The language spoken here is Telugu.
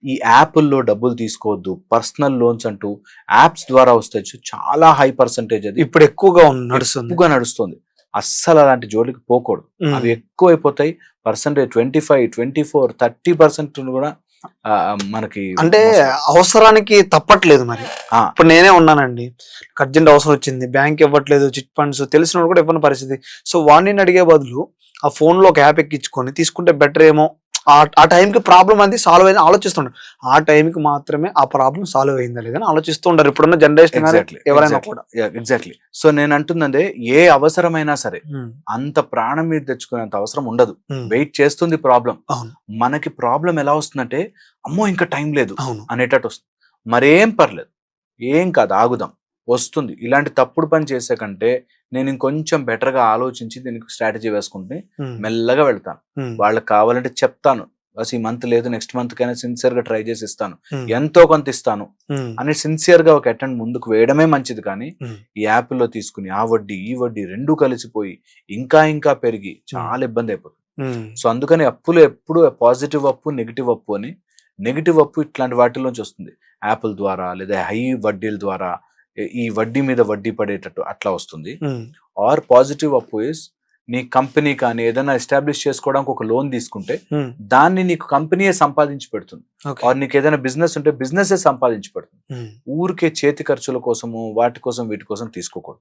ఈ యాప్ల్లో డబ్బులు తీసుకోవద్దు, పర్సనల్ లోన్స్ అంటూ యాప్స్ ద్వారా వస్తాయి చాలా హై పర్సంటేజ్, అది ఇప్పుడు ఎక్కువగా నడుస్తుంది. ఎక్కువగా నడుస్తుంది. అస్సలు అలాంటి జోలికి పోకూడదు. అవి ఎక్కువ అయిపోతాయి. పర్సంటేజ్ 25, 24, 30% కూడా మనకి అంటే అవసరానికి తప్పట్లేదు మరి. ఇప్పుడు నేనే ఉన్నానండి, అర్జెంట్ అవసరం వచ్చింది, బ్యాంక్ ఇవ్వట్లేదు, చిట్ ఫండ్స్ తెలిసిన కూడా ఇవ్వని పరిస్థితి. సో వాడిని అడిగే బదులు ఆ ఫోన్ లో ఒక యాప్ ఎక్కించుకొని తీసుకుంటే బెటర్ ఏమో. ఆ టైంకి ప్రాబ్లం అనేది సాల్వ్ అయింది ఆలోచిస్తుంటారు. ఆ టైంకి మాత్రమే ఆ ప్రాబ్లం సాల్వ్ అయిందా లేదని ఆలోచిస్తూ ఉంటారు ఇప్పుడున్న జనరేషన్ ఎవరైనా కూడా. ఎగ్జాక్ట్లీ. సో నేను అంటుందంటే ఏ అవసరమైనా సరే అంత ప్రాణం మీద తెచ్చుకునేంత అవసరం ఉండదు. వెయిట్ చేస్తుంది ప్రాబ్లం. మనకి ప్రాబ్లం ఎలా వస్తుందంటే అమ్మో ఇంకా టైం లేదు అనేటట్టు వస్తుంది. మరేం పర్లేదు, ఏం కాదు, ఆగుదాం, వస్తుంది. ఇలాంటి తప్పుడు పని చేసే కంటే నేను ఇంకొంచెం బెటర్ గా ఆలోచించి దీనికి స్ట్రాటజీ వేసుకుంటే మెల్లగా వెళ్తాను. వాళ్ళకి కావాలంటే చెప్తాను, బస్ ఈ మంత్ లేదు, నెక్స్ట్ మంత్ కైనా సిన్సియర్ గా ట్రై చేసి ఇస్తాను, ఎంతో కొంత ఇస్తాను అని సిన్సియర్ గా ఒక అటెండ్ ముందుకు వేయడమే మంచిది. కానీ ఈ యాప్ లో తీసుకుని ఆ వడ్డీ ఈ వడ్డీ రెండు కలిసిపోయి ఇంకా ఇంకా పెరిగి చాలా ఇబ్బంది అయిపోతుంది. సో అందుకని అప్పులు ఎప్పుడు పాజిటివ్ అప్పు, నెగిటివ్ అప్పు అని. నెగిటివ్ అప్పు ఇట్లాంటి వాటిలోంచి వస్తుంది, యాప్ల ద్వారా లేదా హై వడ్డీల ద్వారా, ఈ వడ్డీ మీద వడ్డీ పడేటట్టు అట్లా వస్తుంది. ఆర్ పాజిటివ్ అప్పు ఇస్ నీ కంపెనీ కానీ ఏదైనా ఎస్టాబ్లిష్ చేసుకోవడానికి ఒక లోన్ తీసుకుంటే దాన్ని నీకు కంపెనీయే సంపాదించి పెడుతుంది. ఆర్ నీకు ఏదైనా బిజినెస్ ఉంటే బిజినెస్ సంపాదించి పెడుతుంది. ఊరికే చేతి ఖర్చుల కోసము వాటి కోసం వీటి కోసం తీసుకోకూడదు.